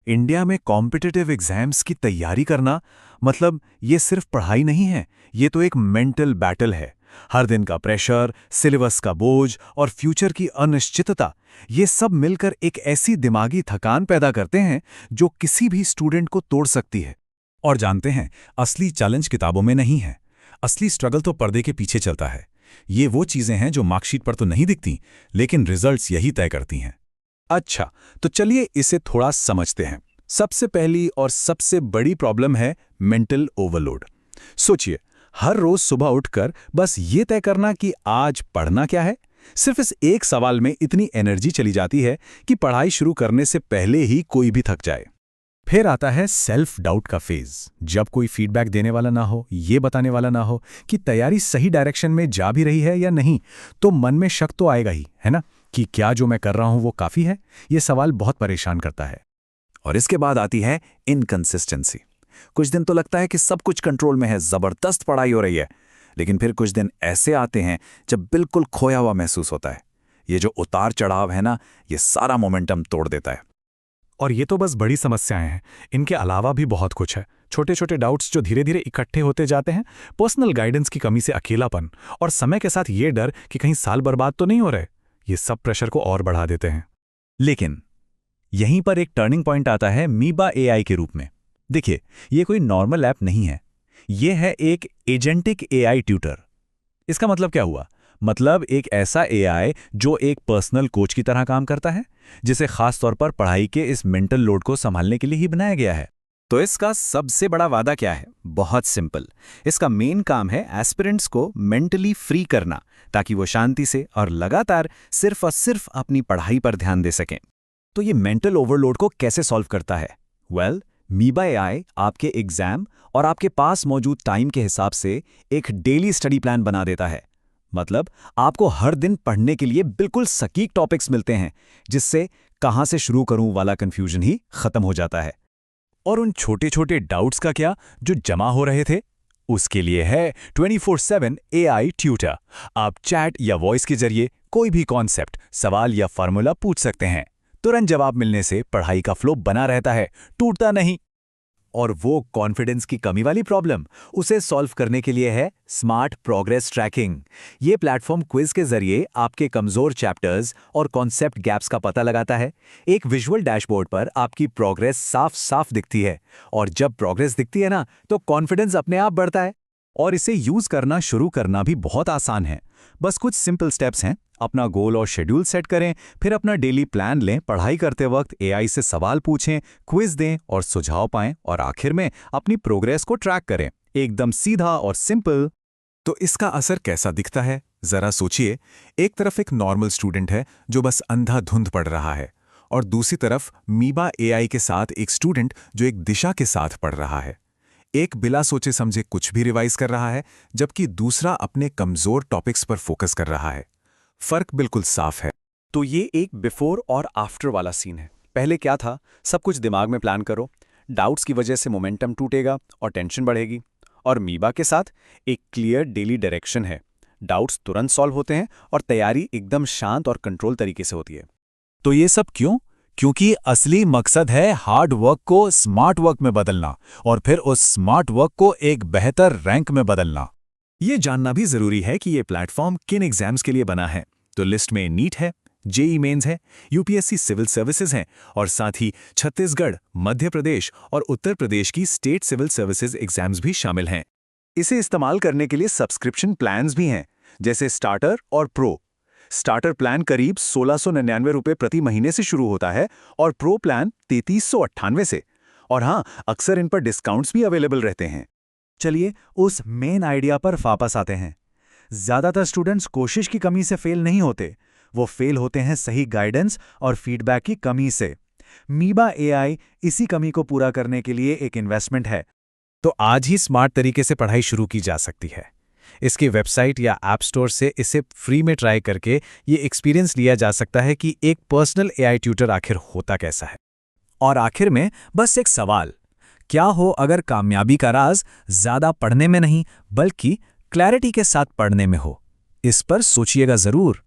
India में competitive exams की तैयारी करना मतलब ये सिर्फ पढ़ाई नहीं है, ये तो एक मेंटल बैटल है। हर दिन का प्रेशर, सिलेबस का बोझ और फ्यूचर की अनिश्चितता, ये सब मिलकर एक ऐसी दिमागी थकान पैदा करते हैं जो किसी भी स्टूडेंट को तोड़ सकती है। और जानते हैं, असली चैलेंज किताबों में नहीं है। असली स्ट्रगल तो पर्दे के पीछे चलता है। ये वो चीजें हैं जो मार्कशीट पर तो नहीं दिखती, लेकिन रिजल्ट्स यही तय करती हैं। अच्छा, तो चलिए इसे थोड़ा समझते हैं। सबसे पहली और सबसे बड़ी प्रॉब्लम है मेंटल ओवरलोड। सोचिए, हर रोज सुबह उठकर बस ये तय करना कि आज पढ़ना क्या है। सिर्फ इस एक सवाल में इतनी एनर्जी चली जाती है कि पढ़ाई शुरू करने से पहले ही कोई भी थक जाए। फिर आता है सेल्फ डाउट का फेज, जब कोई फीडबैक देने वाला ना हो, ये बताने वाला ना हो कि तैयारी सही डायरेक्शन में जा भी रही है या नहीं, तो मन में शक तो आएगा ही, है ना, कि क्या जो मैं कर रहा हूं वो काफी है। ये सवाल बहुत परेशान करता है। और इसके बाद आती है इनकंसिस्टेंसी। कुछ दिन तो लगता है कि सब कुछ कंट्रोल में है, जबरदस्त पढ़ाई हो रही है, लेकिन फिर कुछ दिन ऐसे आते हैं जब बिल्कुल खोया हुआ महसूस होता है। ये जो उतार चढ़ाव है ना, ये सारा मोमेंटम तोड़ देता है। और ये तो बस बड़ी समस्याएं हैं, इनके अलावा भी बहुत कुछ है। छोटे छोटे डाउट्स जो धीरे धीरे इकट्ठे होते जाते हैं, पर्सनल गाइडेंस की कमी से अकेलापन, और समय के साथ ये डर कि कहीं साल बर्बाद तो नहीं हो रहे, ये सब प्रेशर को और बढ़ा देते हैं। लेकिन यहीं पर एक टर्निंग पॉइंट आता है मीबा एआई के रूप में। देखिए, ये कोई नॉर्मल ऐप नहीं है, ये है एक एजेंटिक एआई ट्यूटर। इसका मतलब क्या हुआ? मतलब एक ऐसा एआई जो एक पर्सनल कोच की तरह काम करता है, जिसे खास तौर पर पढ़ाई के इस मेंटल लोड को संभालने के लिए ही बनाया गया है। तो इसका सबसे बड़ा वादा क्या है? बहुत सिंपल। इसका मेन काम है एस्पिरेंट्स को मेंटली फ्री करना, ताकि वो शांति से और लगातार सिर्फ और सिर्फ अपनी पढ़ाई पर ध्यान दे सकें। तो ये मेंटल ओवरलोड को कैसे सॉल्व करता है? मीबा एआई आपके एग्जाम और आपके पास मौजूद टाइम के हिसाब से एक डेली स्टडी प्लान बना देता है। मतलब आपको हर दिन पढ़ने के लिए बिल्कुल सटीक टॉपिक्स मिलते हैं, जिससे कहां से शुरू करूं वाला कंफ्यूजन ही खत्म हो जाता है। और उन छोटे छोटे डाउट्स का क्या जो जमा हो रहे थे, उसके लिए है 24/7 एआई ट्यूटर। आप चैट या वॉइस के जरिए कोई भी कॉन्सेप्ट, सवाल या फार्मूला पूछ सकते हैं। तुरंत जवाब मिलने से पढ़ाई का फ्लो बना रहता है, टूटता नहीं। और वो कॉन्फिडेंस की कमी वाली प्रॉब्लम, उसे सॉल्व करने के लिए है स्मार्ट प्रोग्रेस ट्रैकिंग। ये प्लेटफॉर्म क्विज के जरिए आपके कमजोर चैप्टर्स और कॉन्सेप्ट गैप्स का पता लगाता है। एक विजुअल डैशबोर्ड पर आपकी प्रोग्रेस साफ साफ दिखती है, और जब प्रोग्रेस दिखती है ना, तो कॉन्फिडेंस अपने आप बढ़ता है। और इसे यूज करना शुरू करना भी बहुत आसान है। बस कुछ सिंपल स्टेप्स हैं। अपना गोल और शेड्यूल सेट करें, फिर अपना डेली प्लान लें, पढ़ाई करते वक्त एआई से सवाल पूछें, क्विज दें और सुझाव पाएं, और आखिर में अपनी प्रोग्रेस को ट्रैक करें। एकदम सीधा और सिंपल। तो इसका असर कैसा दिखता है, जरा सोचिए। एक तरफ एक नॉर्मल स्टूडेंट है जो बस अंधाधुंध पढ़ रहा है, और दूसरी तरफ मीबा एआई के साथ एक स्टूडेंट जो एक दिशा के साथ पढ़ रहा है। एक बिना सोचे समझे कुछ भी रिवाइज कर रहा है, जबकि दूसरा अपने कमजोर टॉपिक्स पर फोकस कर रहा है। फर्क बिल्कुल साफ है। तो ये एक बिफोर और आफ्टर वाला सीन है। पहले क्या था? सब कुछ दिमाग में प्लान करो, डाउट्स की वजह से मोमेंटम टूटेगा और टेंशन बढ़ेगी। और मीबा के साथ एक क्लियर डेली डायरेक्शन है, डाउट्स तुरंत सॉल्व होते हैं और तैयारी एकदम शांत और कंट्रोल तरीके से होती है। तो ये सब क्यों? क्योंकि असली मकसद है हार्ड वर्क को स्मार्ट वर्क में बदलना, और फिर उस स्मार्ट वर्क को एक बेहतर रैंक में बदलना। ये जानना भी जरूरी है कि ये प्लेटफॉर्म किन एग्जाम्स के लिए बना है। तो लिस्ट में नीट है, जेईई मेंस है, यूपीएससी सिविल सर्विसेज हैं, और साथ ही छत्तीसगढ़, मध्य प्रदेश और उत्तर प्रदेश की स्टेट सिविल सर्विसेज एग्जाम्स भी शामिल हैं। इसे इस्तेमाल करने के लिए सब्सक्रिप्शन प्लान्स भी हैं, जैसे स्टार्टर और प्रो। स्टार्टर प्लान करीब 1699 रुपये प्रति महीने से शुरू होता है, और प्रो प्लान 3398 से। और हाँ, अक्सर इन पर डिस्काउंट्स भी अवेलेबल रहते हैं। चलिए उस मेन आइडिया पर वापस आते हैं। ज्यादातर स्टूडेंट्स कोशिश की कमी से फेल नहीं होते, वो फेल होते हैं सही गाइडेंस और फीडबैक की कमी से। मीबा एआई इसी कमी को पूरा करने के लिए एक इन्वेस्टमेंट है। तो आज ही स्मार्ट तरीके से पढ़ाई शुरू की जा सकती है। इसकी वेबसाइट या ऐप स्टोर से इसे फ्री में ट्राई करके ये एक्सपीरियंस लिया जा सकता है कि एक पर्सनल एआई ट्यूटर आखिर होता कैसा है। और आखिर में बस एक सवाल, क्या हो अगर कामयाबी का राज ज्यादा पढ़ने में नहीं, बल्कि क्लैरिटी के साथ पढ़ने में हो? इस पर सोचिएगा जरूर।